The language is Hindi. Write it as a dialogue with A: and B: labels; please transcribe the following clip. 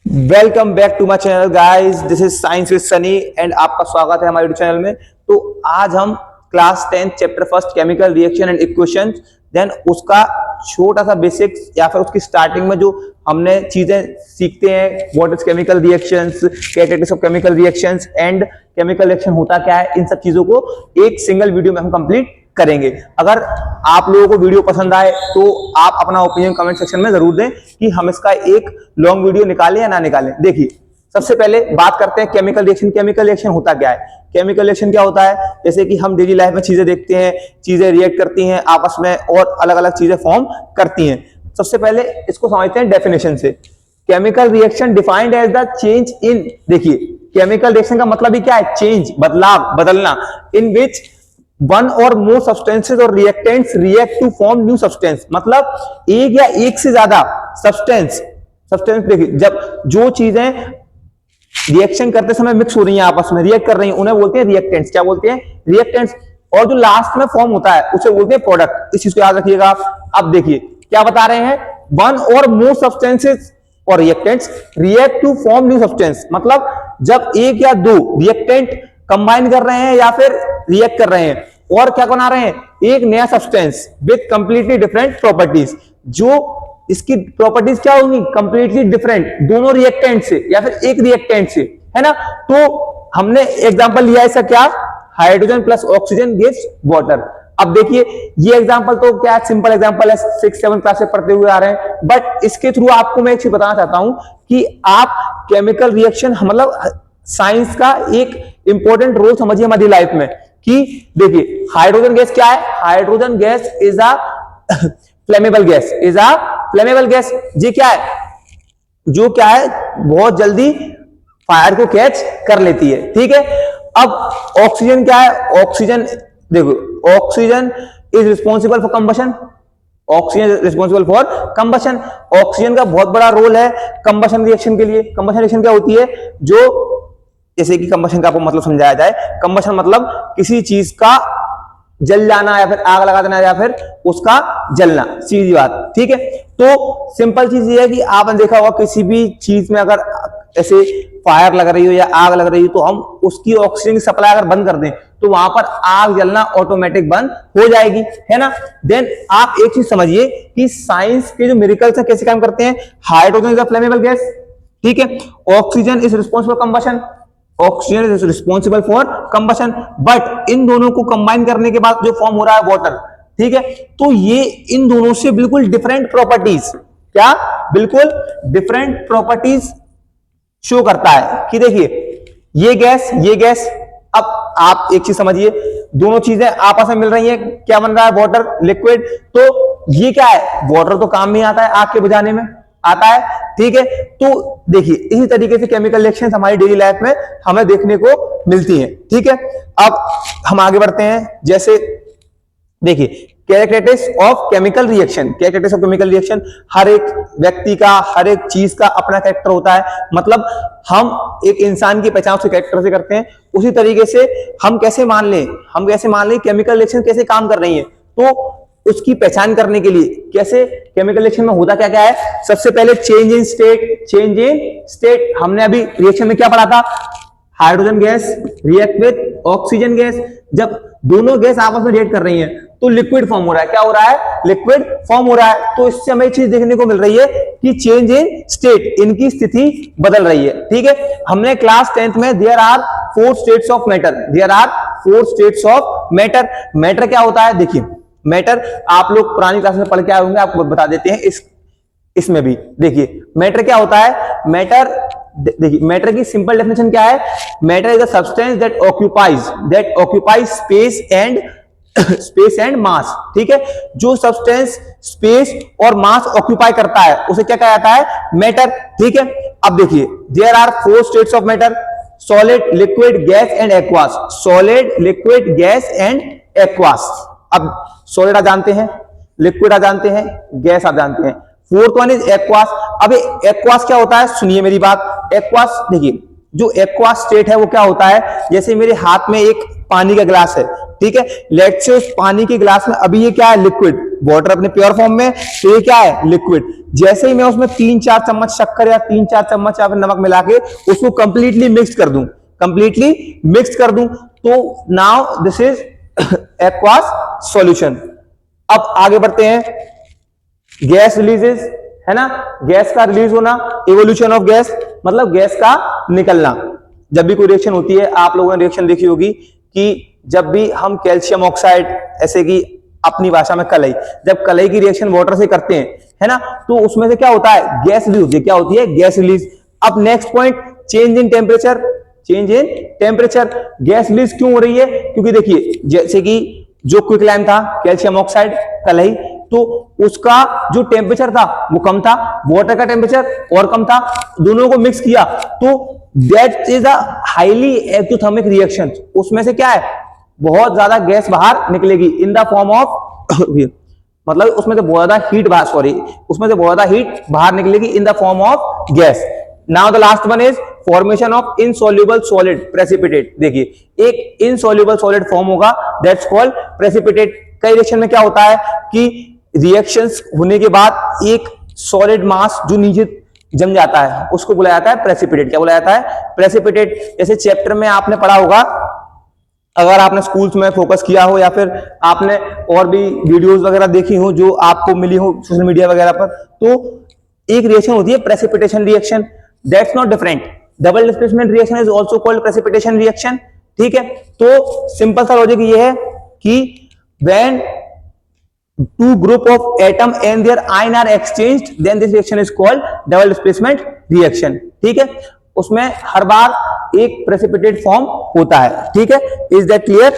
A: Welcome back to my channel guys, this is science with Sunny and आपका स्वागत है हमारे चैनल में। तो आज हम class 10 chapter first chemical reaction and equations then उसका छोटा सा बेसिक्स या फिर उसकी स्टार्टिंग में जो हमने चीजें सीखते हैं, what is chemical reactions, characteristics of chemical reactions and chemical reaction होता क्या है, इन सब चीजों को एक सिंगल वीडियो में हम कंप्लीट करेंगे। अगर आप लोगों को वीडियो पसंद आए तो आप अपना ओपिनियन कमेंट सेक्शन में जरूर दें कि हम इसका एक लॉन्ग वीडियो निकालें या ना निकालें। देखिए, सबसे पहले बात करते हैं केमिकल रिएक्शन। केमिकल रिएक्शन होता क्या है? केमिकल रिएक्शन क्या होता है? जैसे कि हम डेली लाइफ में चीजें देखते हैं, चीजें रिएक्ट करती हैं आपस में और अलग अलग चीजें फॉर्म करती हैं। सबसे पहले इसको समझते हैं डेफिनेशन से। Chemical reaction defined as the change in, देखिए केमिकल रिएक्शन का मतलब ही क्या है? चेंज, बदलाव, बदलना। इन which one or more substances or reactants react to form new substance. मतलब एक या एक से ज्यादा सब्सटेंस देखिए, जब जो चीजें रिएक्शन करते समय मिक्स हो रही हैं, आपस में रिएक्ट कर रही हैं, उन्हें बोलते हैं रिएक्टेंट्स। क्या बोलते हैं? रिएक्टेंट्स। और जो लास्ट में फॉर्म होता है उसे बोलते हैं प्रोडक्ट। इस चीज को याद रखिएगा आप। अब देखिए क्या बता रहे हैं, one or more substances or reactants react to form new substance. मतलब जब एक या दो रिएक्टेंट कंबाइन कर रहे हैं या फिर रिएक्ट कर रहे हैं और क्या बना रहे हैं, एक नया substance with completely different properties. जो इसकी प्रॉपर्टीज क्या होंगी? कंप्लीटली डिफरेंट, दोनों रिएक्टेंट से या फिर एक रिएक्टेंट से, है ना। तो हमने एग्जांपल लिया इसका, क्या? Hydrogen plus oxygen gives water. अब देखिए ये एग्जांपल तो क्या सिंपल एग्जांपल है, 6-7 क्लास से पढ़ते हुए आ रहे हैं, बट इसके थ्रू आपको मैं एक चीज बताना चाहता हूं कि आप केमिकल रिएक्शन मतलब साइंस का एक इंपॉर्टेंट रोल समझिए हमारी लाइफ में। कि देखिए हाइड्रोजन गैस क्या है? Hydrogen gas is a flammable gas, is a flammable gas. ये क्या है? जो क्या है, बहुत जल्दी फायर को कैच कर लेती है, ठीक है। अब ऑक्सीजन क्या है? ऑक्सीजन देखो, oxygen is responsible for combustion. Oxygen responsible for combustion. Oxygen का बहुत बड़ा रोल है कंबशन रिएक्शन के लिए। कंबशन रिएक्शन क्या होती है? जो जैसे कि कंबशन का आपको मतलब समझाया जाए, कंबशन मतलब किसी चीज का जल जाना या फिर आग लगा देना या फिर उसका जलना, सीधी बात, ठीक है। तो सिंपल चीज ये है कि आपने देखा होगा किसी भी चीज में अगर ऐसे फायर लग रही हो या आग लग रही हो तो हम उसकी ऑक्सीजन की सप्लाई अगर बंद कर दें तो वहां पर आग जलना ऑटोमेटिक बंद हो जाएगी, है ना। देन आप एक चीज समझिए कि साइंस के जो मिरेकल्स है कैसे काम करते हैं। Hydrogen is a flammable gas, ठीक है। Oxygen is responsible for combustion, oxygen is responsible for combustion. But in दोनों को कंबाइन करने के बाद जो फॉर्म हो रहा है वाटर, ठीक है। तो ये इन दोनों से बिल्कुल डिफरेंट प्रॉपर्टीज, क्या बिल्कुल डिफरेंट प्रॉपर्टीज शो करता है। कि देखिए ये गैस, अब आप एक चीज समझिए, दोनों चीजें आपस में मिल रही हैं, क्या बन रहा है? Water, liquid. तो ये क्या है? वाटर तो काम में आता है, आग के बुझाने में आता है, ठीक है। तो देखिए इसी तरीके से केमिकल रिएक्शंस हमारी डेली लाइफ में हमें देखने को मिलती हैं, ठीक है। अब हम आगे बढ़ते हैं। जैसे देखिए characteristics of chemical reaction. Characteristics of chemical reaction, हर एक व्यक्ति का, हर एक चीज का अपना कैरेक्टर होता है। मतलब हम एक इंसान की पहचान उसके कैरेक्टर से करते हैं। उसी तरीके से हम कैसे मान लें केमिकल रिएक्शन कैसे काम कर रही है, तो उसकी पहचान करने के लिए कैसे केमिकल रिएक्शन में होता क्या क्या है। सबसे पहले चेंज इन स्टेट। हमने अभी रिएक्शन में क्या पढ़ा था? Hydrogen gas react with oxygen gas. जब दोनों गैस आपस में रिएक्ट कर रही हैं तो लिक्विड फॉर्म हो रहा है। क्या हो रहा है? लिक्विड फॉर्म हो रहा है। तो इससे हमें चीज देखने को मिल रही है कि चेंज इन स्टेट, इनकी स्थिति बदल रही है, ठीक है। हमने क्लास 10th में there are 4 states of matter. Matter क्या होता है? देखिए मैटर आप लोग पुरानी क्लास में पढ़ के आए होंगे, आपको बता देते हैं इसमें भी। देखिए मैटर क्या होता है? देखिए मैटर की सिंपल डेफिनेशन क्या है? Matter is a substance that occupies space and mass, ठीक है। जो सब्सटेंस स्पेस और मास ऑक्यूपाई करता है उसे क्या कहा जाता है? मैटर, ठीक है। अब देखिए there are 4 states of matter, solid, liquid, gas and aqueous. Solid, liquid, gas and aqueous. अब सॉलिड आप जानते हैं, लिक्विड आप जानते हैं, गैस आप जानते हैं। Fourth one is aqueous. अब एक्वास क्या होता है? सुनिए मेरी बात। एक्वास देखिए, जो एक्वास स्टेट है वो क्या होता है? जैसे मेरे हाथ में एक पानी का गिलास है, ठीक है। लेट्स से उस पानी के गिलास में अभी ये क्या है, लिक्विड, वाटर अपने प्योर फॉर्म में, तो ये क्या है, लिक्विड। जैसे ही मैं उसमें 3-4 चम्मच शक्कर या 3-4 चम्मच या फिर नमक मिला के उसको कंप्लीटली मिक्स कर दूं, तो now this is aqueous solution. अब आगे बढ़ते हैं, गैस रिलीजेस, है ना, गैस का रिलीज होना, इवोल्यूशन ऑफ गैस मतलब गैस का निकलना। जब भी कोई रिएक्शन होती है, आप लोगों ने रिएक्शन देखी होगी कि जब भी हम कैल्शियम ऑक्साइड, ऐसे कि अपनी भाषा में कलई, जब कलई की रिएक्शन वाटर से करते हैं, है ना, तो उसमें से क्या होता है, गैस रिलीज होती है। क्या होती है, गैस रिलीज। अब next point, change in temperature. Gas release क्यों हो रही है, क्योंकि देखिए जैसे कि जो क्विकलाइम था, कैल्शियम ऑक्साइड, कलई, तो उसका जो टेम्परेचर था वो कम था, वाटर का टेम्परेचर और कम था, दोनों को मिक्स किया तो that is a highly ectothermic reaction. उसमें से क्या है, बहुत ज्यादा गैस बाहर निकलेगी इन द फॉर्म ऑफ मतलब उसमें से बहुत ज्यादा हीट बाहर निकलेगी in the form of gas. Now the last one is formation of insoluble solid precipitate. देखिए एक इनसॉल्युबल सॉलिड फॉर्म होगा, दैट्स कॉल्ड प्रेसिपिटेट। कई रिएक्शन में क्या होता है कि रिएक्शंस होने के बाद एक सॉलिड मास जो नीचे जम जाता है उसको बुलाया जाता है प्रेसिपिटेट। क्या बुलाया जाता है, प्रेसिपिटेट। जैसे चैप्टर में आपने पढ़ा होगा, अगर आपने स्कूल्स में फोकस किया हो या फिर आपने और भी वीडियोस वगैरह देखी हो जो आपको मिली हो सोशल मीडिया वगैरह पर, तो एक रिएक्शन होती है precipitation reaction, that's not different. Double displacement reaction is also called precipitation reaction. ठीक है, तो सिंपल सा लॉजिक ये है कि when two group of atom and their ion are exchanged, then this reaction is called double displacement reaction। ठीक है, उसमें हर बार एक प्रेसिपिटेट फॉर्म होता है। ठीक है, इज दैट क्लियर?